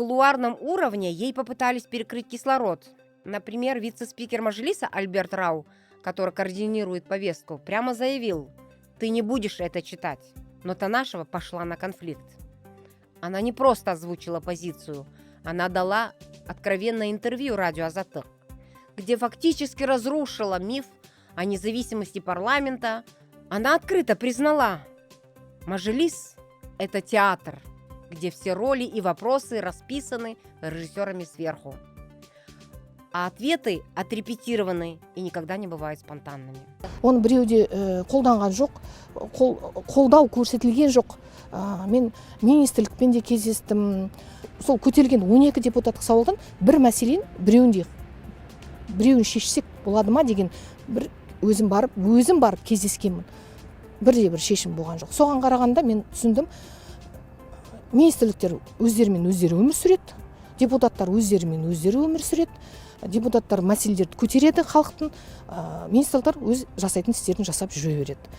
кулуарном уровне ей попытались перекрыть кислород. Например, вице-спикер Мажилиса Альберт Рау, который координирует повестку, прямо заявил: «Ты не будешь это читать». Но Танашева пошла на конфликт. Она не просто озвучила позицию, она дала откровенное интервью радио «Азаттык», где фактически разрушила миф о независимости парламента. Она открыто признала: Мажилис – это театр, где все роли и вопросы расписаны режиссерами сверху. А ответы отрепетированы и никогда не бывают спонтанными. Оны біреуде қолданған жоқ, қолдау көрсетілген жоқ. Мен министрлікпен де кездестім. Сол көтерілген 12 депутаттық сауалдан бір мәселен біреуін шешсек болады ма деген бір өзім барып кездескенмін. Бірде бір шешім болған жоқ. Соған қарағанда мен түсіндім, министрліктер өздерімен өздері өмір сүреді, депутаттар өздерімен өздері өмір сүреді, депутаттар мәселелерді көтереді халықтың, министрліктер өз жасайтын істерін жасап жүре береді.